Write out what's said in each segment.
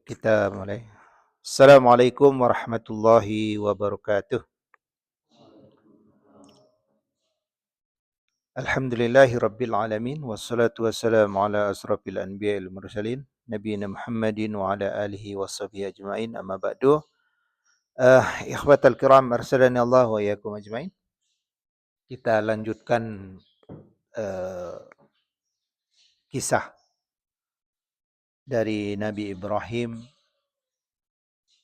Kita mulai. Assalamualaikum warahmatullahi wabarakatuh. Alhamdulillahi rabbil alamin. Wassalatu wassalamu ala asrafil anbiya wal mursalin. Nabiina Muhammadin wa ala alihi wa sahbihi ajma'in. Amma ba'du. Ikhwatal kiram, arsalani Allah wa iyyakum ajma'in. Kita lanjutkan uh, kisah dari Nabi Ibrahim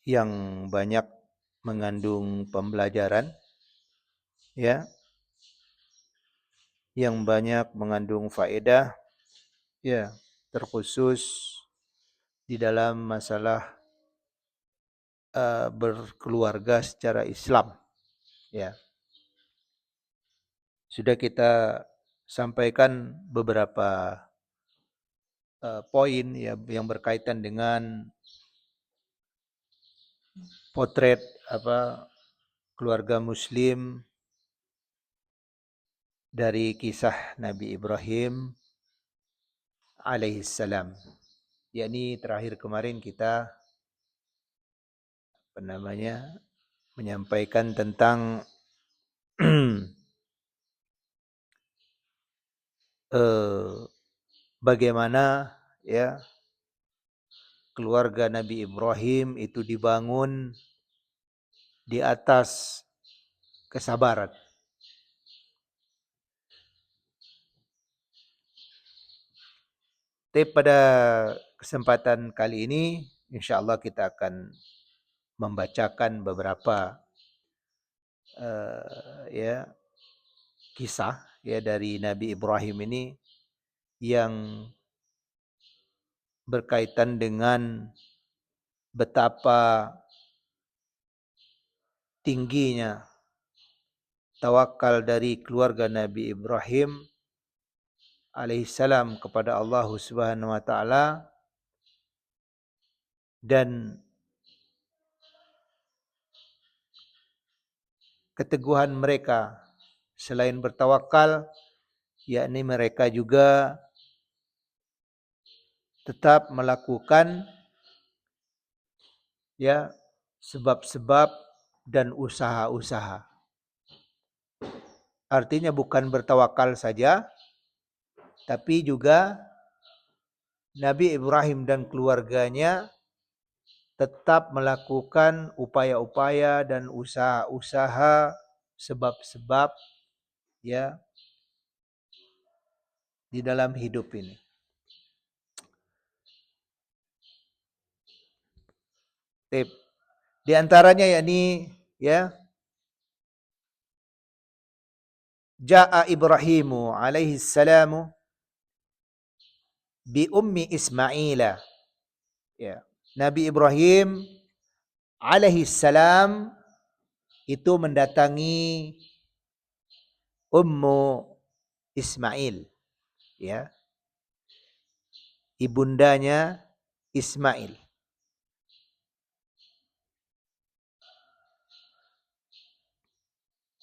yang banyak mengandung pembelajaran, ya, yang banyak mengandung faedah, ya, terkhusus di dalam masalah berkeluarga secara Islam, ya. Sudah kita sampaikan beberapa poin, ya, yang berkaitan dengan potret keluarga Muslim dari kisah Nabi Ibrahim alaihissalam. Yakni terakhir kemarin kita menyampaikan tentang bagaimana, ya, keluarga Nabi Ibrahim itu dibangun di atas kesabaran. Tapi pada kesempatan kali ini, insya-Allah kita akan membacakan beberapa ya, kisah, ya, dari Nabi Ibrahim ini yang berkaitan dengan betapa tingginya tawakal dari keluarga Nabi Ibrahim alaihissalam kepada Allah Subhanahu wa taala, dan keteguhan mereka selain bertawakal, yakni mereka juga tetap melakukan, ya, sebab-sebab dan usaha-usaha. Artinya bukan bertawakal saja, tapi juga Nabi Ibrahim dan keluarganya tetap melakukan upaya-upaya dan usaha-usaha, sebab-sebab, ya, di dalam hidup ini. Di antaranya yakni, ya, Ja'a Ibrahimu alaihi salamu bi ummi Ismaila. Ya. Nabi Ibrahim alaihi salam itu mendatangi Ummu Ismail, ya, ibundanya Ismail.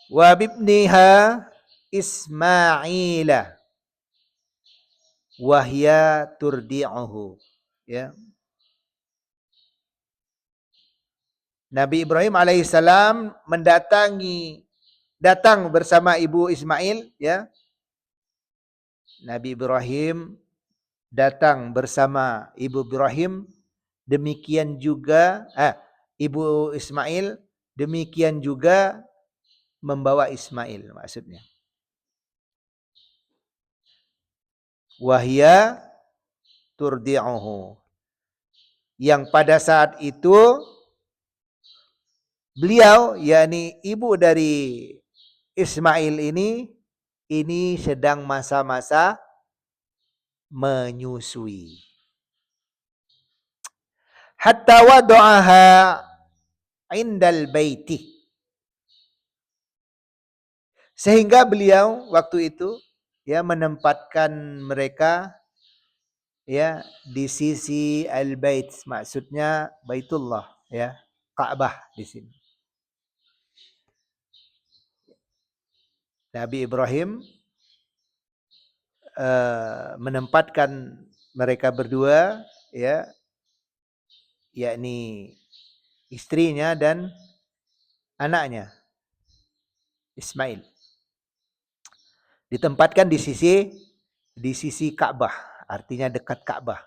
Wa bibniha Ismaila wahya turdi'uhu, ya. Nabi Ibrahim alaihissalam datang bersama ibu Ismail, ya. Nabi Ibrahim datang bersama ibu Ibrahim, demikian juga ibu Ismail, demikian juga membawa Ismail, maksudnya. Wahya turdi'uhu, yang pada saat itu beliau, yakni ibu dari Ismail ini sedang masa-masa menyusui. Hatta wada'aha indal baiti, sehingga beliau waktu itu, ya, menempatkan mereka, ya, di sisi al-bait, maksudnya Baitullah, ya, Ka'bah di sini. Nabi Ibrahim menempatkan mereka berdua, ya, yakni istrinya dan anaknya Ismail. Ditempatkan di sisi Ka'bah, artinya dekat Ka'bah.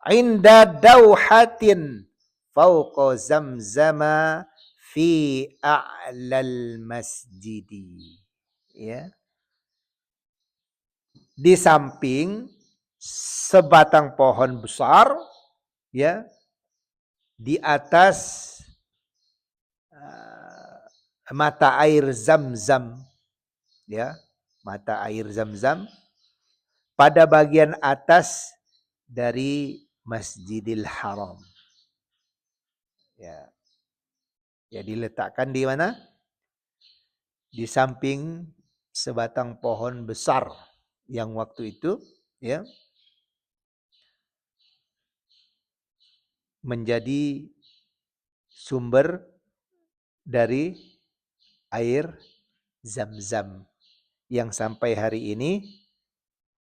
Inda dauhatin fauqa zamzama fi a'lal masjidi. Ya. Di samping sebatang pohon besar, ya, di atas mata air Zam-Zam, ya, mata air Zam-Zam pada bagian atas dari Masjidil Haram. Ya. Ya, diletakkan di mana? Di samping sebatang pohon besar yang waktu itu, ya, menjadi sumber dari air Zam-Zam yang sampai hari ini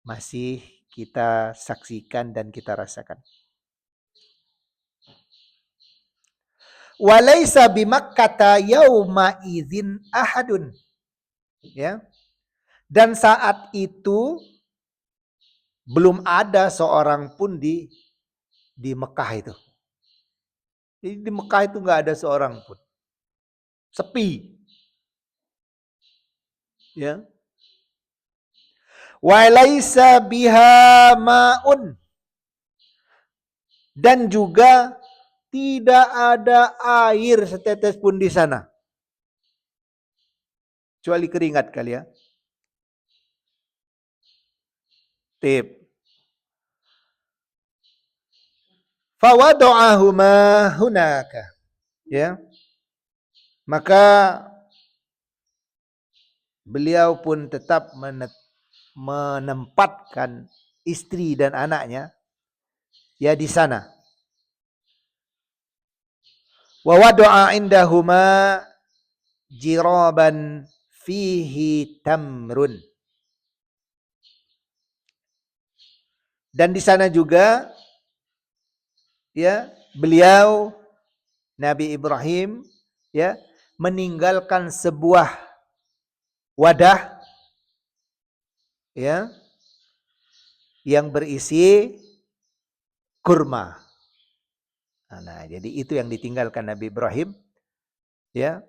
masih kita saksikan dan kita rasakan. Walaisa bimakkata yauma idzin ahadun. Ya. Dan saat itu belum ada seorang pun di Mekah itu. Jadi di Mekah itu enggak ada seorang pun. Sepi. Ya. Walaisa biha ma'un. Dan juga tidak ada air setetes pun di sana. Kecuali keringat kali ya. Tip. Fawada'ahuma hunaka. Ya. Maka beliau pun tetap menempatkan istri dan anaknya ya di sana. Wa wada'a indahuma jiraban fihi tamrun. Dan di sana juga ya beliau Nabi Ibrahim ya meninggalkan sebuah wadah ya yang berisi kurma. Nah, jadi itu yang ditinggalkan Nabi Ibrahim. Ya.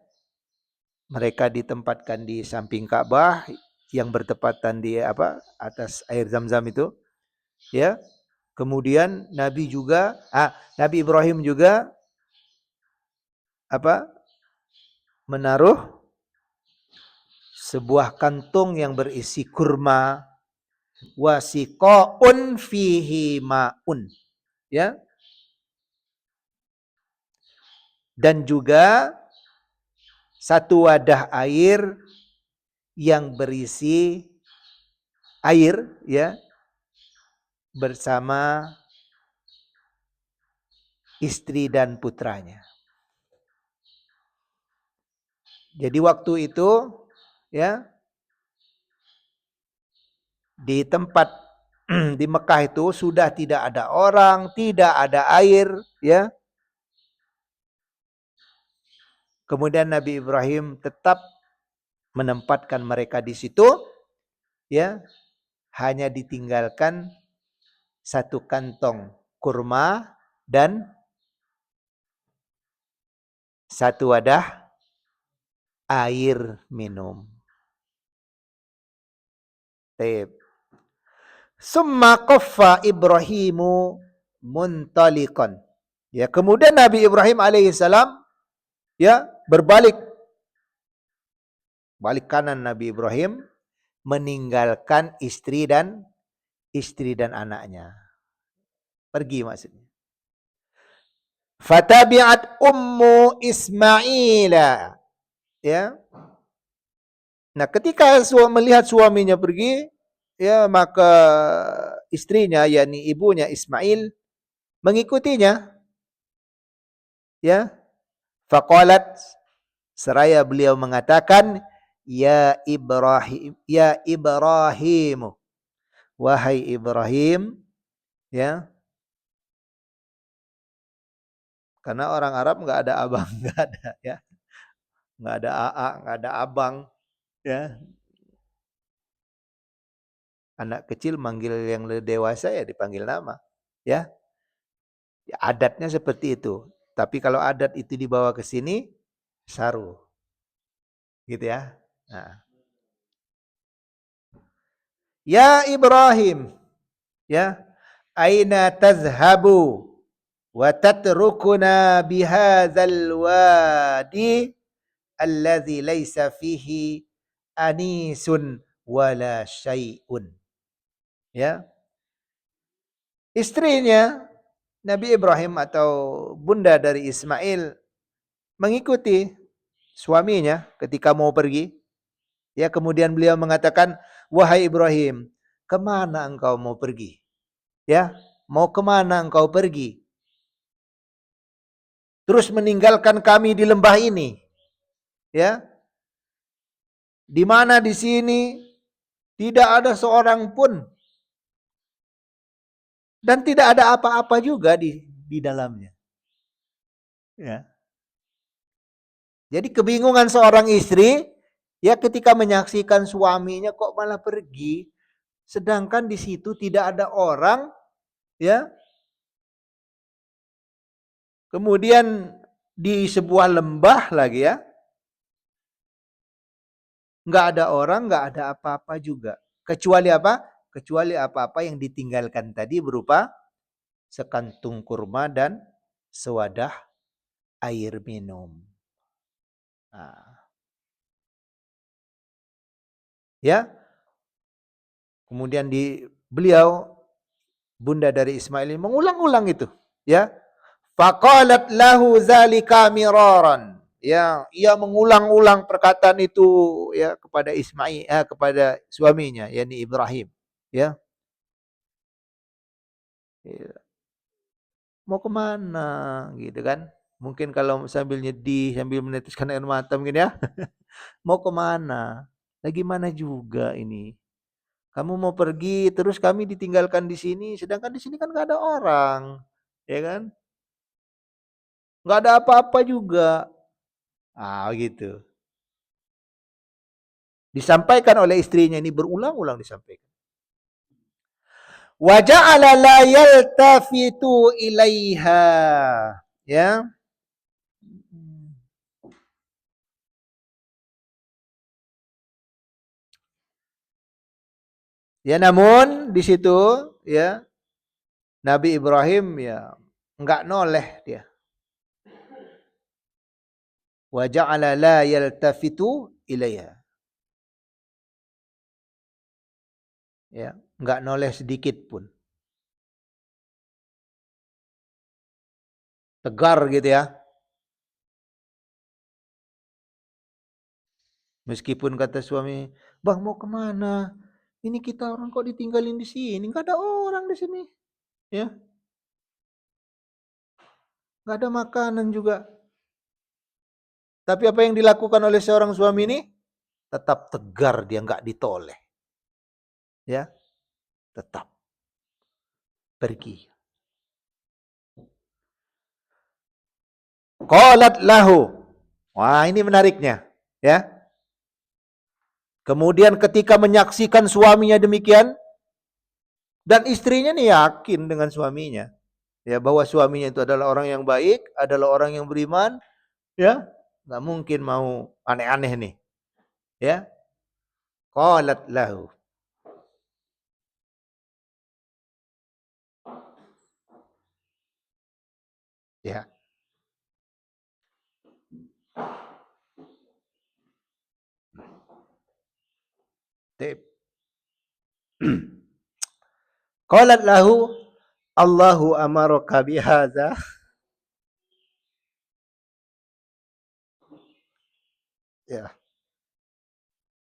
Mereka ditempatkan di samping Ka'bah yang bertepatan di atas air Zam-Zam itu. Ya. Kemudian Nabi Ibrahim juga menaruh sebuah kantung yang berisi kurma, wasiqaun fihi ma'un. Ya. Dan juga satu wadah air yang berisi air ya bersama istri dan putranya. Jadi waktu itu ya di tempat di Mekah itu sudah tidak ada orang, tidak ada air ya. Kemudian Nabi Ibrahim tetap menempatkan mereka di situ ya, hanya ditinggalkan satu kantong kurma dan satu wadah air minum. Taib. Summa qaffa Ibrahimu muntaliqan. Ya, kemudian Nabi Ibrahim alaihissalam ya berbalik. Balik kanan Nabi Ibrahim meninggalkan istri dan anaknya. Pergi maksudnya. Fatabi'at ummu Ismaila. Ya. Nah, ketika melihat suaminya pergi, ya maka istrinya yakni ibunya Ismail mengikutinya. Ya. Faqalat seraya beliau mengatakan, ya Ibrahim, wahai Ibrahim, ya, Karena orang Arab nggak ada abang, nggak ada ya, nggak ada AA, nggak ada abang, ya. Anak kecil manggil yang dewasa ya dipanggil nama, ya. Adatnya seperti itu. Tapi kalau adat itu dibawa ke sini, saru, gitu ya. Nah. Ya Ibrahim, ya, aina tazhabu wa tatrukuna bihadzal wadi allazi laisa fihi anisun wala syai'un. Ya. Istrinya Nabi Ibrahim atau bunda dari Ismail mengikuti suaminya ketika mau pergi. Ya, kemudian beliau mengatakan, "Wahai Ibrahim, kemana engkau mau pergi? Ya, mau kemana engkau pergi? Terus meninggalkan kami di lembah ini." Ya, di mana di sini tidak ada seorang pun dan tidak ada apa-apa juga di dalamnya. Ya. Jadi kebingungan seorang istri ya ketika menyaksikan suaminya kok malah pergi, sedangkan di situ tidak ada orang, ya. Kemudian di sebuah lembah lagi ya, nggak ada orang, nggak ada apa-apa juga. Kecuali apa? Kecuali apa-apa yang ditinggalkan tadi berupa sekantung kurma dan sewadah air minum. Nah, ya. Kemudian beliau bunda dari Ismail ini mengulang-ulang itu, ya. Faqalat lahu zalika miraran. Ya, ia mengulang-ulang perkataan itu ya kepada Ismail, kepada suaminya yakni Ibrahim, ya. Mau kemana gitu kan? Mungkin kalau sambil nyedih, sambil meneteskan air mata mungkin ya. Mau kemana? Lagi mana juga ini? Kamu mau pergi terus kami ditinggalkan di sini, sedangkan di sini kan nggak ada orang, ya kan? Nggak ada apa-apa juga. Ah gitu. Disampaikan oleh istrinya ini berulang-ulang disampaikan. Wa ja'ala la yaltafitu ilaiha. Ya. Ya namun di situ ya Nabi Ibrahim ya enggak noleh dia. Wa ja'ala la yaltafitu ilaiha. Ya, enggak noleh sedikit pun. Tegar gitu ya. Meskipun kata suami, "Bang mau kemana? Ini kita orang kok ditinggalin di sini, enggak ada orang di sini." Ya, enggak ada makanan juga. Tapi apa yang dilakukan oleh seorang suami ini? Tetap tegar, dia enggak ditoleh. Ya, tetap pergi. Qalat lahu. Wah, ini menariknya, ya. Kemudian ketika menyaksikan suaminya demikian dan istrinya nih yakin dengan suaminya, ya bahwa suaminya itu adalah orang yang baik, adalah orang yang beriman, ya. Enggak mungkin mau aneh-aneh nih, ya. Qalat lahu. Ya. Qalat lahu Allahu amaraka bihadza. Ya.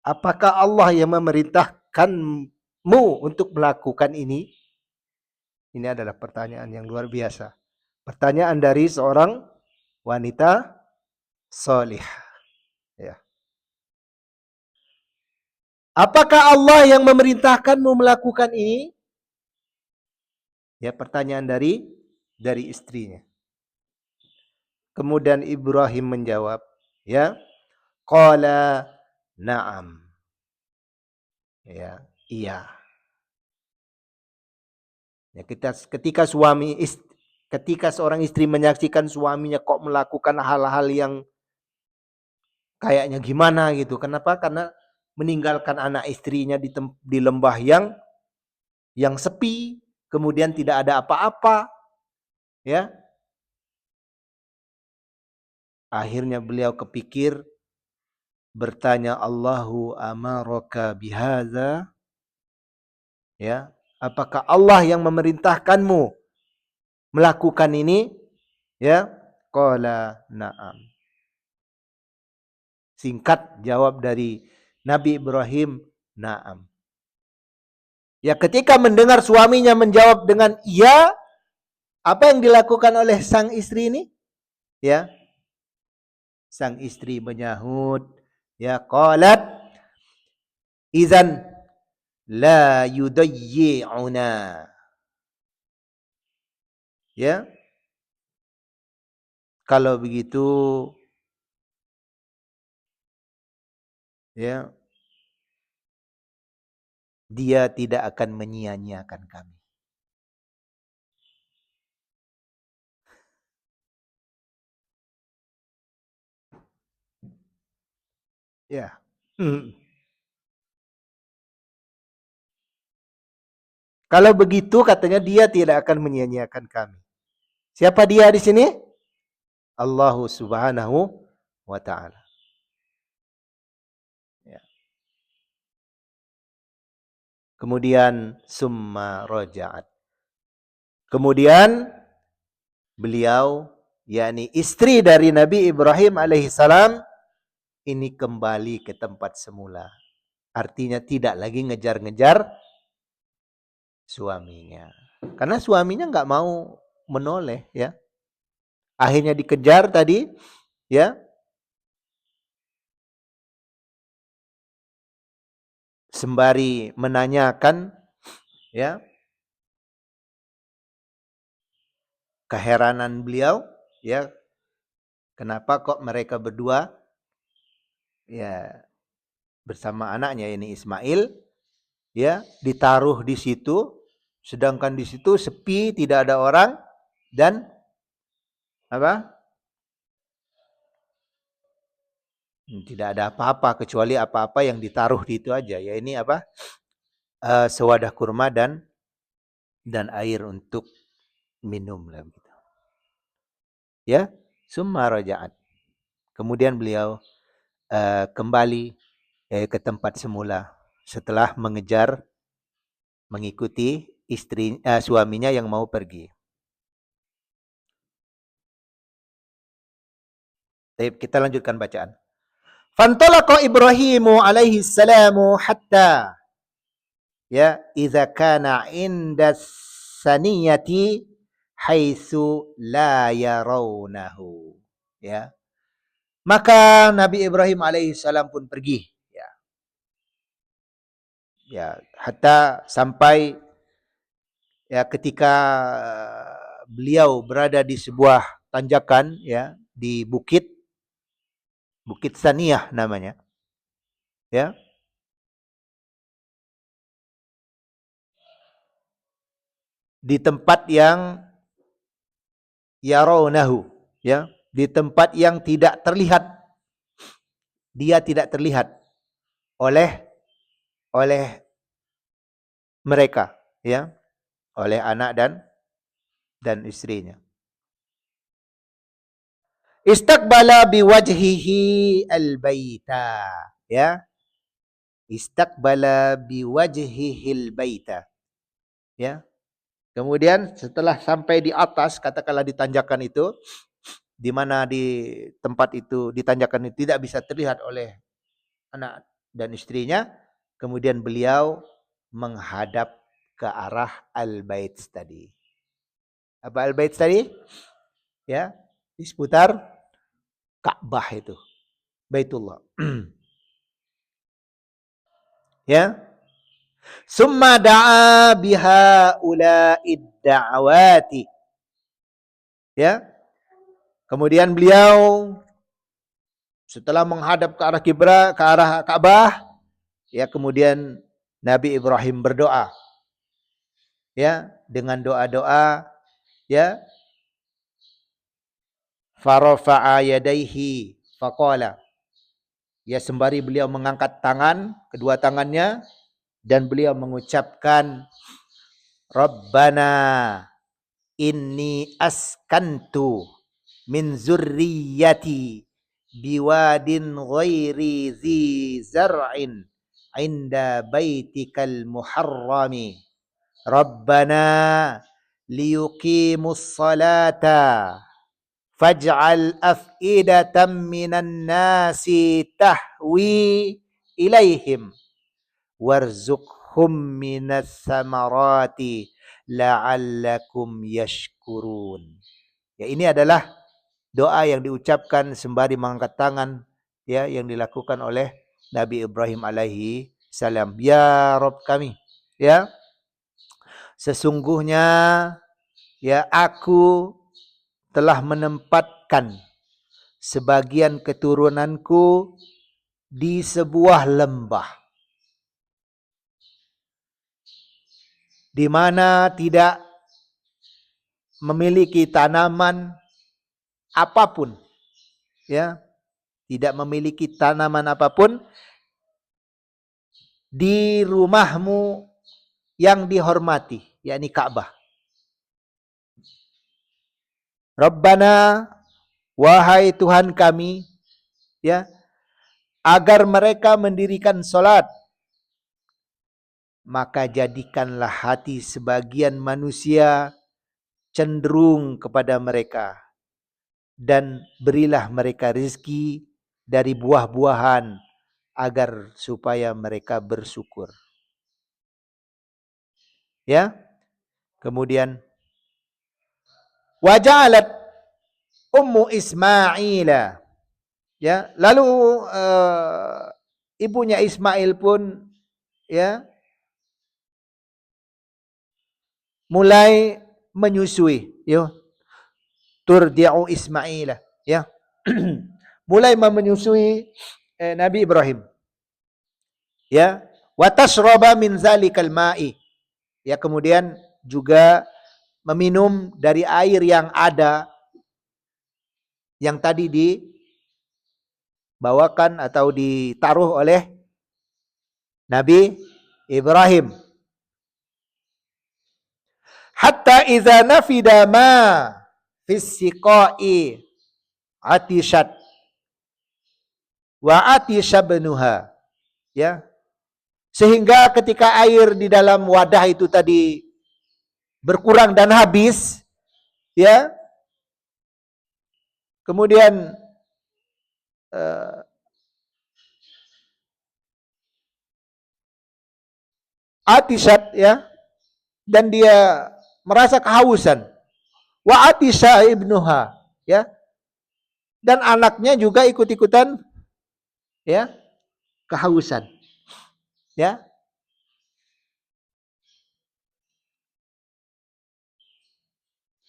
Apakah Allah yang memerintahkanmu untuk melakukan ini? Ini adalah pertanyaan yang luar biasa. Pertanyaan dari seorang wanita solih. Ya. Apakah Allah yang memerintahkanmu melakukan ini? Ya, pertanyaan dari istrinya. Kemudian Ibrahim menjawab, ya, qala na'am. Ya, iya. Ya, ketika ketika seorang istri menyaksikan suaminya kok melakukan hal-hal yang kayaknya gimana gitu. Kenapa? Karena meninggalkan anak istrinya di lembah yang sepi, kemudian tidak ada apa-apa, ya. Akhirnya beliau kepikir, bertanya, Allahu amaraka bihadza, ya. Apakah Allah yang memerintahkanmu melakukan ini? Ya. Qala na'am. Singkat jawab dari Nabi Ibrahim, na'am. Ya, ketika mendengar suaminya menjawab dengan iya, apa yang dilakukan oleh sang istri ini? Ya, sang istri menyahut, ya, qalat idzan la yudayyi'una. Ya, kalau begitu, ya, dia tidak akan menyia-nyiakan kami. Ya. Kalau begitu katanya dia tidak akan menyia-nyiakan kami. Siapa dia di sini? Allah Subhanahu wa taala. Ya. Kemudian summa raja'at. Kemudian beliau, yakni istri dari Nabi Ibrahim alaihissalam, ini kembali ke tempat semula. Artinya tidak lagi ngejar-ngejar suaminya. Karena suaminya nggak mau menoleh, ya. Akhirnya dikejar tadi, ya. Sembari menanyakan, ya, keheranan beliau, ya, kenapa kok mereka berdua, ya, bersama anaknya ini Ismail, ya, ditaruh di situ, sedangkan di situ sepi, tidak ada orang, dan apa? Tidak ada apa-apa kecuali apa-apa yang ditaruh di itu aja. Ya, ini apa? Sewadah kurma dan air untuk minum lah gitu. Ya, summa raja'at. Kemudian beliau kembali ke tempat semula setelah mengikuti suaminya yang mau pergi. Kita lanjutkan bacaan. Fantalaqa Ibrahimu alaihi salamu hatta, ya, idza kana inda saniyati haitsu la yarawnahu, ya. Maka Nabi Ibrahim alaihi salam pun pergi, ya. Ya, hatta sampai, ya, ketika beliau berada di sebuah tanjakan, ya, di Bukit Saniyah namanya, ya. Di tempat yang yarawnahu, ya, di tempat yang tidak terlihat, dia tidak terlihat oleh mereka, ya, oleh anak dan istrinya. Istaqbala biwajhihi albaita, ya. Istaqbala biwajhihi albaita, ya. Kemudian setelah sampai di atas, katakanlah di tanjakan itu, di mana di tempat itu, di tanjakan itu tidak bisa terlihat oleh anak dan istrinya, kemudian beliau menghadap ke arah al-bait tadi. Apa al-bait tadi? Ya, di seputar Ka'bah itu, Baitullah. Ya. Summa da'a biha ula'id da'awati. Ya. Kemudian beliau setelah menghadap ke arah kiblat, ke arah Ka'bah, ya kemudian Nabi Ibrahim berdoa, ya dengan doa-doa, ya farafa'a yadaihi faqala, ya sembari beliau mengangkat tangan, kedua tangannya, dan beliau mengucapkan Rabbana inni askantu min zurriyati biwadin ghairi zi zar'in inda baitikal muharrami Rabbana liyuqimus salata faj'al af'idatan minan nasi tahwi ilaihim warzuqhum minas samarati la'allakum yashkurun. Ya, ini adalah doa yang diucapkan sembari mengangkat tangan, ya, yang dilakukan oleh Nabi Ibrahim alaihi salam. Ya Rabb kami, ya, sesungguhnya ya aku telah menempatkan sebagian keturunanku di sebuah lembah di mana tidak memiliki tanaman apapun, ya, tidak memiliki tanaman apapun di rumahmu yang dihormati, yakni Ka'bah. Rabbana, wahai Tuhan kami, ya, agar mereka mendirikan salat, maka jadikanlah hati sebagian manusia cenderung kepada mereka dan berilah mereka rezeki dari buah-buahan agar supaya mereka bersyukur. Ya. Kemudian waja'alat ummu Ismaila, ya, lalu ibunya Ismail pun, ya, mulai menyusui, ya, turdi'u Ismaila, ya. Mulai menyusui Nabi Ibrahim, ya, wa tashraba min zalikal ma'i, ya, kemudian juga meminum dari air yang ada yang tadi dibawakan atau ditaruh oleh Nabi Ibrahim. Hatta idza nafida ma fis siqai atishat wa atishabnuha, ya, sehingga ketika air di dalam wadah itu tadi berkurang dan habis, ya, kemudian atishat, ya, dan dia merasa kehausan. Wa atisha ibnuha, ya, dan anaknya juga ikut-ikutan, ya, kehausan, ya.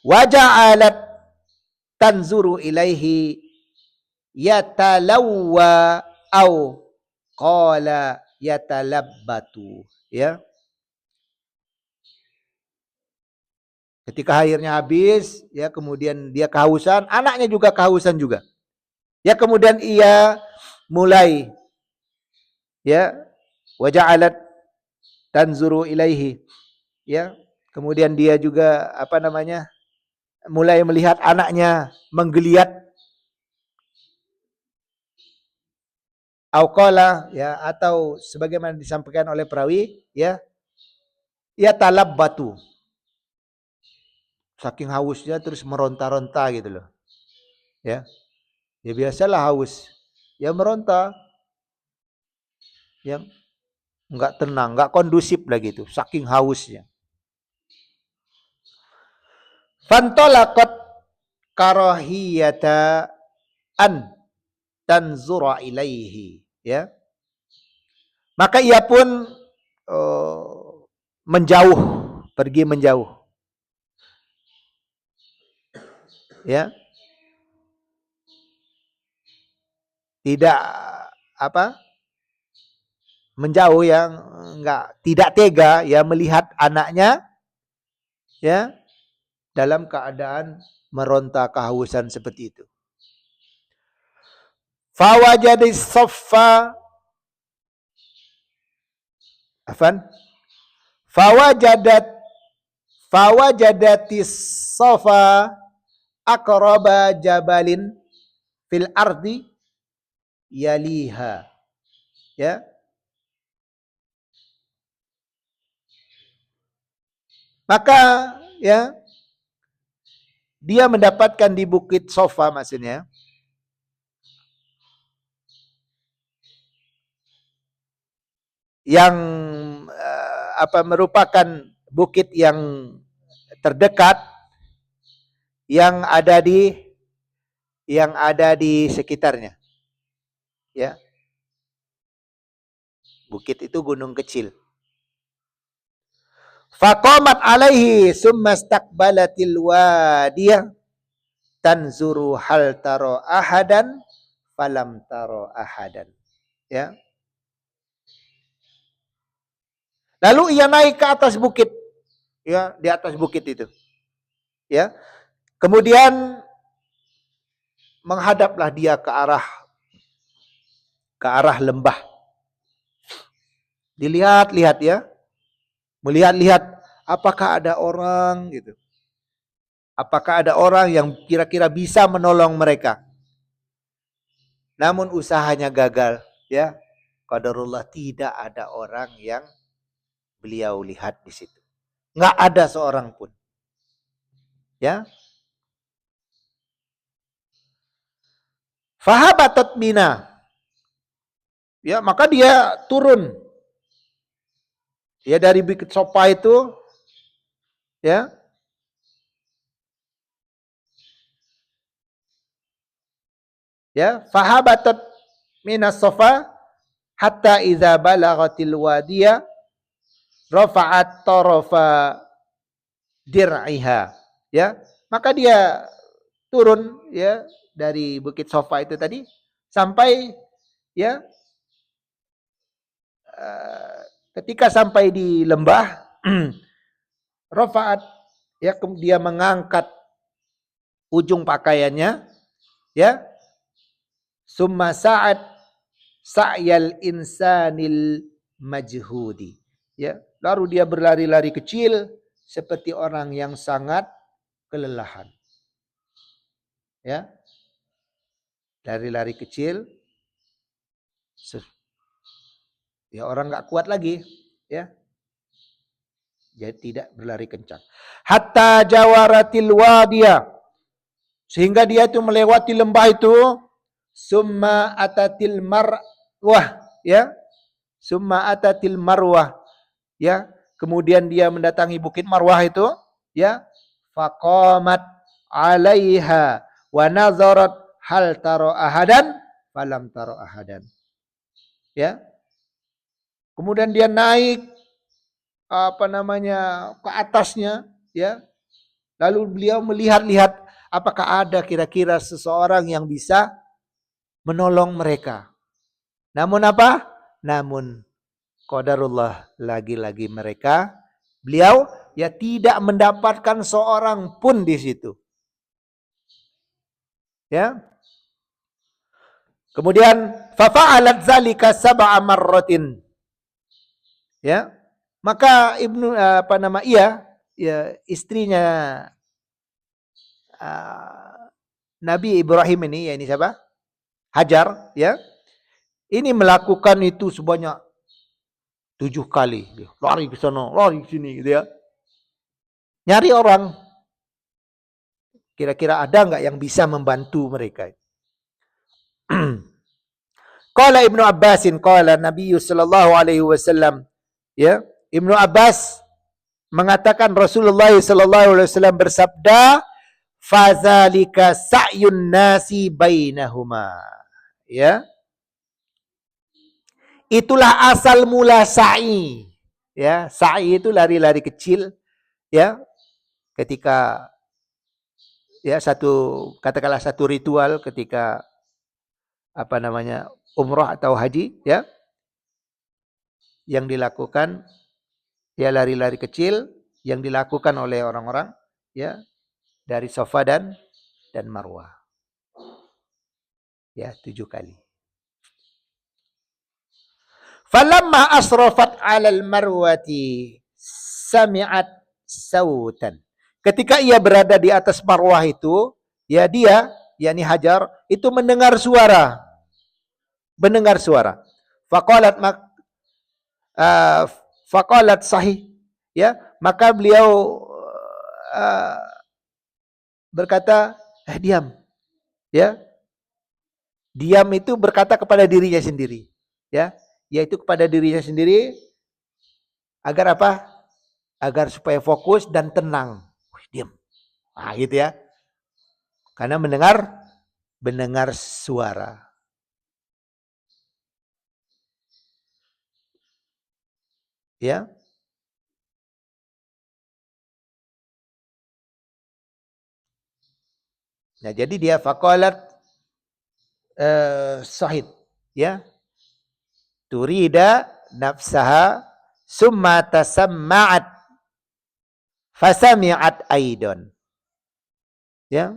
Waja'alat tanzuru ilaihi yatalawwa au qala yatalabbatu, ya. Ketika airnya habis, ya, kemudian dia kehausan, anaknya juga kehausan juga. Ya, kemudian ia mulai, ya, waja'alat tanzuru ilaihi, ya, kemudian dia juga mulai melihat anaknya menggeliat, auqala, ya, atau sebagaimana disampaikan oleh perawi, ya, ia talab batu, saking hausnya terus meronta-ronta gitu loh, ya. Ya biasalah haus, ya meronta, ya, enggak tenang, enggak kondusif lagi itu, saking hausnya. Fantolaqat karahiyata an tanzura ilaihi, ya. Maka ia pun menjauh, pergi menjauh, ya. tidak menjauh, yang tidak tega ya melihat anaknya ya dalam keadaan meronta kehausan seperti itu. Fawajadis saffa afan fawajadatis safa aqraba jabalin fil ardi yaliha, ya. Maka ya dia mendapatkan di Bukit Sofa, maksudnya yang merupakan bukit yang terdekat yang ada di sekitarnya. Ya. Bukit itu gunung kecil. Faqamat alaihi summa istaqbalatil wadiyah tanzuru hal taro ahadan falam taro ahadan. Ya. Lalu ia naik ke atas bukit. Ya, di atas bukit itu. Ya. Kemudian menghadaplah dia ke arah lembah. Dilihat-lihat ya. Melihat-lihat apakah ada orang gitu. Apakah ada orang yang kira-kira bisa menolong mereka. Namun usahanya gagal, ya. Qadarullah, tidak ada orang yang beliau lihat di situ. Enggak ada seorang pun. Ya. Fahabatat mina. Ya, maka dia turun. Ya, dari Bukit Sofa itu, ya. Ya, fahabatat minas sofa hatta idza balagatil wadiya rafa'at tarafa dir'iha. Ya, maka dia turun ya dari Bukit Sofa itu tadi sampai ya ketika sampai di lembah rafa'at, ya, dia mengangkat ujung pakaiannya, ya, summa sa'at sa'yal insanil majhudi, ya, lalu dia berlari-lari kecil seperti orang yang sangat kelelahan, ya, lari-lari kecil, ya orang nggak kuat lagi, ya, jadi tidak berlari kencang. Hatta jawaratil wadiya, sehingga dia itu melewati lembah itu. Summa atatil marwah, ya. Summa atatil marwah, ya. Kemudian dia mendatangi Bukit Marwah itu, ya. Faqamat 'alaiha wa nazarat hal taro ahadan falam taro ahadan. Ya. Kemudian dia naik ke atasnya, ya. Lalu beliau melihat-lihat apakah ada kira-kira seseorang yang bisa menolong mereka. Namun apa? Namun qadarullah, lagi-lagi beliau ya tidak mendapatkan seorang pun di situ. Ya. Kemudian fafa'alat zalika sab'a marratin. Ya. Maka istrinya Nabi Ibrahim ini, ya, ini siapa? Hajar, ya. Ini melakukan itu sebanyak 7 kali. Lari ke sana, lari ke sini, gitu ya. Nyari orang. Kira-kira ada enggak yang bisa membantu mereka? Qala Ibnu Abbasin qala Nabi sallallahu alaihi wasallam, ya, Ibnu Abbas mengatakan Rasulullah sallallahu alaihi wasallam bersabda, fazalika sa'yun nasi bainahuma, ya. Itulah asal mula sa'i, ya. Sa'i itu lari-lari kecil, ya. Ketika ya katakanlah satu ritual ketika umrah atau haji, ya, yang dilakukan, ya, lari-lari kecil yang dilakukan oleh orang-orang, ya, dari Safa dan Marwah, ya, 7 kali. Falamma asrafat 'alal marwati sami'at sautan. Ketika ia berada di atas Marwah itu, ya, dia, yakni Hajar, itu mendengar suara. Faqalat uh, faqalat sahih, ya, maka beliau uh, berkata, diam, ya. Diam itu berkata kepada dirinya sendiri, ya, yaitu kepada dirinya sendiri agar apa? Agar supaya fokus dan tenang. Diam. Nah, gitu ya. Karena mendengar suara. Ya. Nah, jadi dia faqalat sahid, ya. Turida nafsaha summa tasamma'at fasami'at aidon. Ya.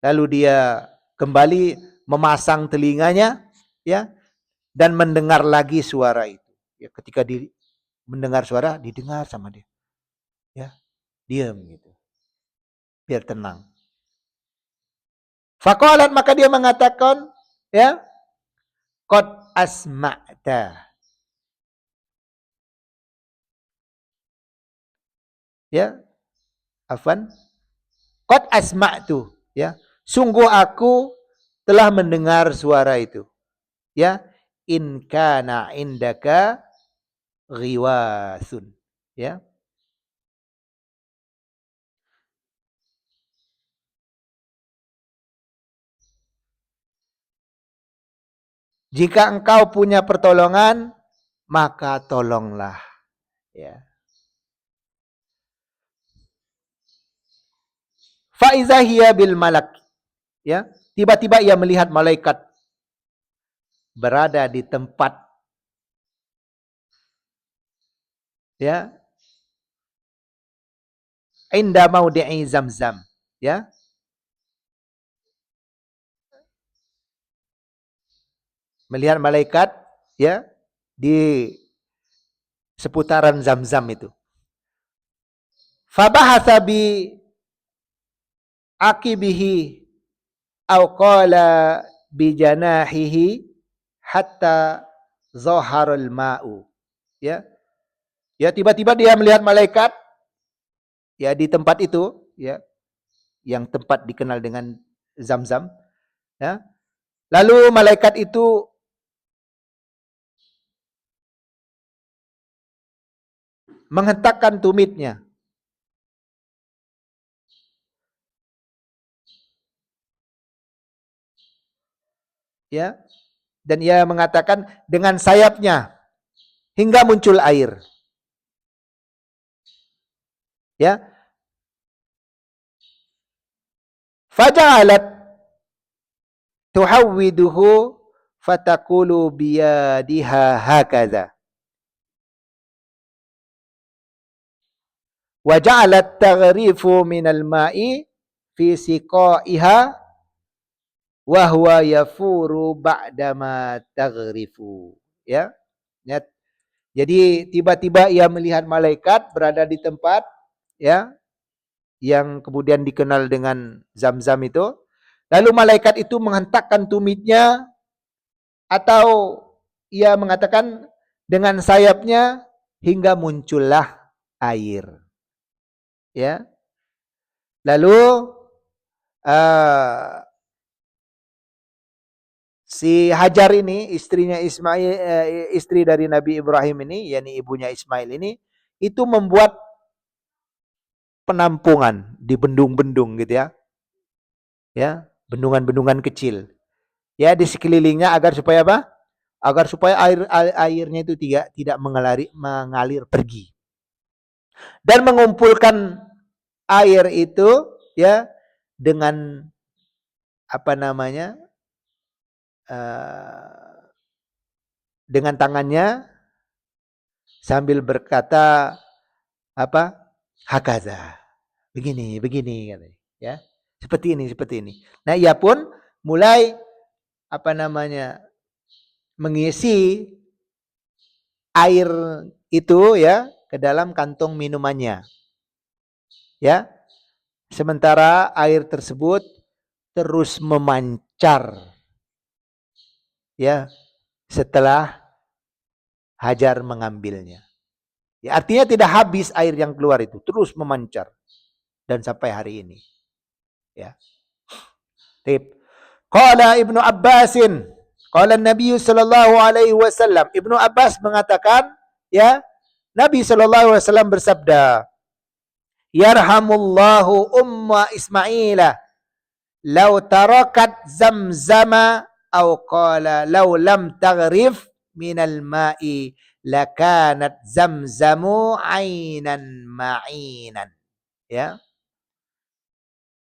Lalu dia kembali memasang telinganya, ya, dan mendengar lagi suara itu. Ya, ketika mendengar suara, didengar sama dia. Ya, diam gitu. Biar tenang. Faqalat, maka dia mengatakan, ya, qad asma'ta. Ya, afan. Qad asma'tu, ya. Sungguh aku telah mendengar suara itu. Ya, in kana indaka ghiwasun. Ya. Jika engkau punya pertolongan, maka tolonglah. Ya. Faiza hiya bil malak. Ya. Tiba-tiba ia melihat malaikat berada di tempat, ya, inda maudi'i Zamzam, ya. Melihat malaikat, ya, di seputaran Zamzam itu. Fabahasa bi akibihi au qala bi janahihi hatta zaharul ma'u. Ya. Ya, tiba-tiba dia melihat malaikat, ya, di tempat itu, ya, yang tempat dikenal dengan Zamzam, ya. Lalu malaikat itu menghentakkan tumitnya, ya, dan ia mengatakan dengan sayapnya hingga muncul air, ya. Faja'alat tuhawwiduhu fatakulu biyadiha hakaza. Wa ja'alat taghrifu minal ma'i fi siqaiha wa huwa yafuru ba'dama taghrifu. Ya. Jadi tiba-tiba ia melihat malaikat berada di tempat, ya, yang kemudian dikenal dengan Zamzam itu. Lalu malaikat itu menghentakkan tumitnya, atau ia mengatakan dengan sayapnya hingga muncullah air. Ya. Lalu si Hajar ini, istrinya Ismail, istri dari Nabi Ibrahim ini, yakni ibunya Ismail ini, itu membuat penampungan di bendung-bendung gitu, ya. Ya, bendungan-bendungan kecil. Ya, di sekelilingnya agar supaya apa? Agar supaya airnya itu tidak mengalir pergi. Dan mengumpulkan air itu, ya, dengan apa namanya? dengan tangannya sambil berkata hakaza, begini katanya, ya, seperti ini. Nah, ia pun mulai mengisi air itu ya ke dalam kantong minumannya, ya. Sementara air tersebut terus memancar, ya, setelah Hajar mengambilnya. Ya, artinya tidak habis air yang keluar itu, terus memancar dan sampai hari ini. Ya. Tip. Qala Ibnu Abbasin, qala Nabi sallallahu alaihi wasallam. Ibnu Abbas mengatakan, ya, Nabi sallallahu alaihi wasallam bersabda, "Yarhamullahu umma Ismaila law tarakat zamzama aw qala law lam taghrif minal ma'i lakanat zamzamu ainan ma'inan." Ya.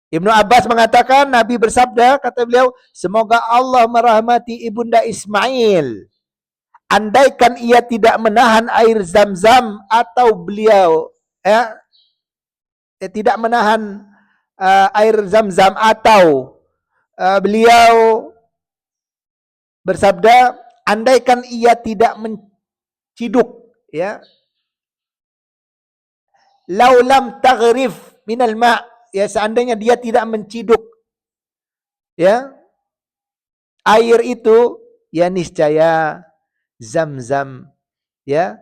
Ibnu Abbas mengatakan, Nabi bersabda, kata beliau, semoga Allah merahmati ibunda Ismail. Andaikan ia tidak menahan air Zam-Zam atau beliau tidak menahan air Zam-Zam atau beliau bersabda, andaikan ia tidak menciduk, ya, laulam taghrif minal ma', ya, seandainya dia tidak menciduk, ya, air itu, ya, niscaya Zam-Zam, ya,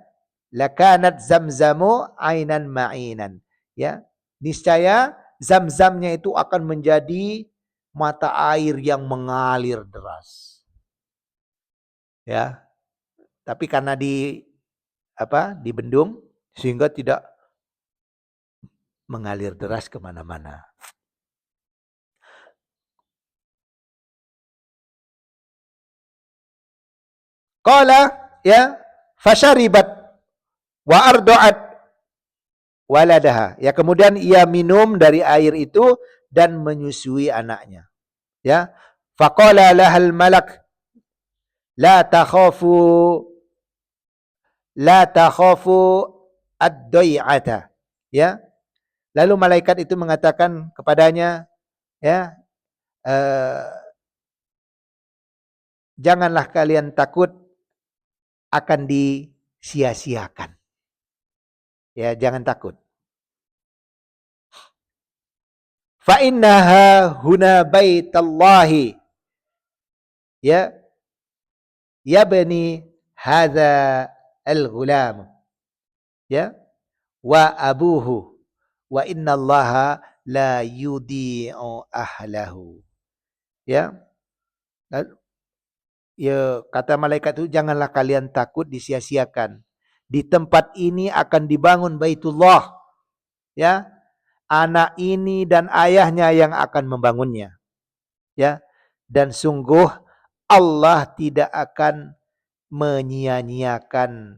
lakanat zamzamu ainan ma'inan, ya, niscaya Zam-Zamnya itu akan menjadi mata air yang mengalir deras, ya. Tapi karena dibendung sehingga tidak mengalir deras kemana-mana. Qala, ya, fasyaribat wa ardu'at waladaha. Ya, kemudian ia minum dari air itu dan menyusui anaknya. Ya. Faqala lahal malak la takhafu ad-dai'ata. Ya. Lalu malaikat itu mengatakan kepadanya, ya, janganlah kalian takut akan disia-siakan. Ya, jangan takut. Fa innaha huna baitallahi. Ya. Ya bani hadza al-ghulam. Ya. Wa abuhu. Wa innallaha la yudhi'u ahlahu. Ya. Ya, kata malaikat itu, janganlah kalian takut disia-siakan. Di tempat ini akan dibangun Baitullah. Ya. Anak ini dan ayahnya yang akan membangunnya. Ya. Dan sungguh Allah tidak akan menyia-nyiakan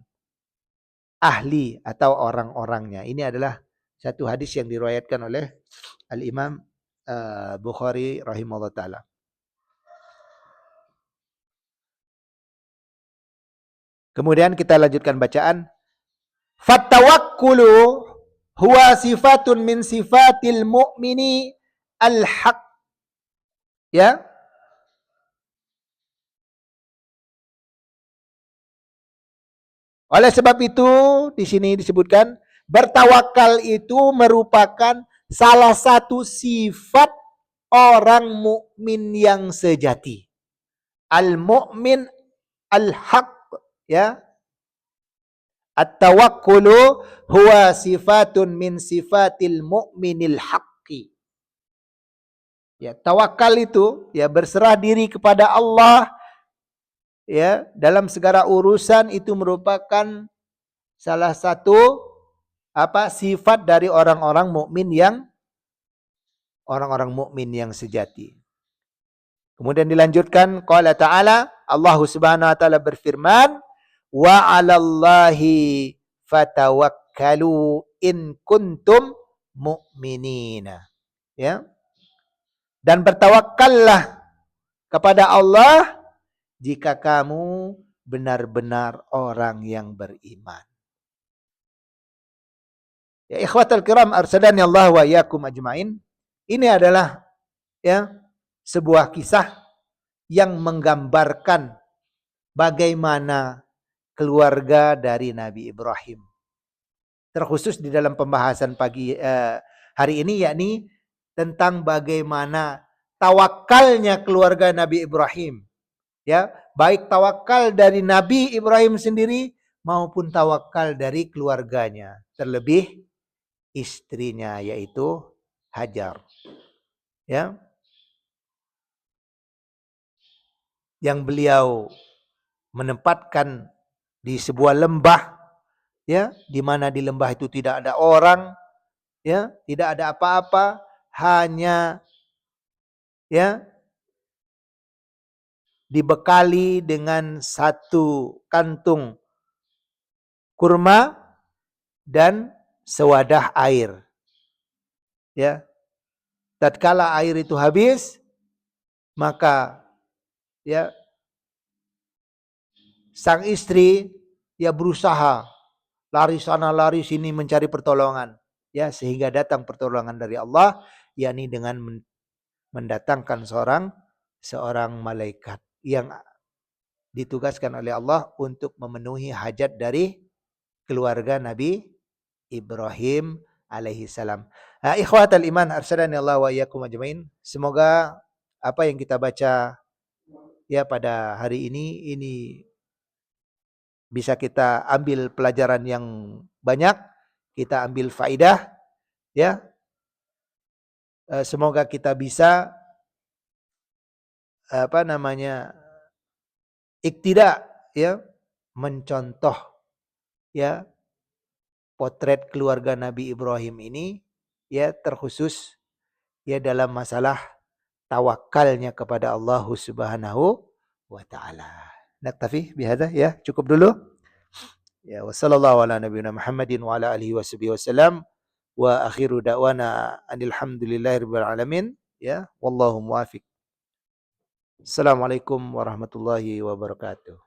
ahli atau orang-orangnya. Ini adalah satu hadis yang diriwayatkan oleh Al-Imam Bukhari rahimahullah ta'ala. Kemudian kita lanjutkan bacaan. Fattawakkulu huwa sifatun min sifatil mu'mini al-haq. Ya. Oleh sebab itu, di sini disebutkan, bertawakal itu merupakan salah satu sifat orang mukmin yang sejati. Al-mu'min al-haq, ya. At-tawakkulu huwa sifatun min sifatil mu'minil haqqi. Ya, tawakal itu, ya, berserah diri kepada Allah, ya, dalam segala urusan itu merupakan salah satu sifat dari orang-orang mukmin yang sejati. Kemudian dilanjutkan, qala ta'ala, Allah Subhanahu wa taala berfirman, wa 'alallahi fatawakkalu in kuntum mu'minina. Ya. Dan bertawakkallah kepada Allah jika kamu benar-benar orang yang beriman. Ya ikhwatal kiram arsadani Allah wa iyyakum ajmain. Ini adalah ya sebuah kisah yang menggambarkan bagaimana keluarga dari Nabi Ibrahim. Terkhusus di dalam pembahasan hari ini yakni tentang bagaimana tawakalnya keluarga Nabi Ibrahim. Ya, baik tawakal dari Nabi Ibrahim sendiri maupun tawakal dari keluarganya, terlebih istrinya yaitu Hajar. Ya. Yang beliau menempatkan di sebuah lembah, ya, di mana di lembah itu tidak ada orang, ya, tidak ada apa-apa, hanya ya dibekali dengan satu kantung kurma dan sewadah air. Ya. Tatkala air itu habis, maka ya sang istri ya berusaha lari sana lari sini mencari pertolongan, ya, sehingga datang pertolongan dari Allah, yakni dengan mendatangkan seorang malaikat yang ditugaskan oleh Allah untuk memenuhi hajat dari keluarga Nabi Ibrahim alaihi salam. Ikhwatal iman arsyadani Allah wa iyyakum ajmain. Semoga apa yang kita baca ya pada hari ini bisa kita ambil pelajaran yang banyak, kita ambil faidah ya. Semoga kita bisa iktidak ya, mencontoh ya potret keluarga Nabi Ibrahim ini ya, terkhusus ya dalam masalah tawakalnya kepada Allah Subhanahu wa taala. Naktafi bihadza ya, cukup dulu. Ya, wassallallahu ala nabiyina Muhammadin wa ala alihi wasallam wa akhiru da'wana alhamdulillahirabbil alamin ya, wallahu muwaffiq. Assalamualaikum warahmatullahi wabarakatuh.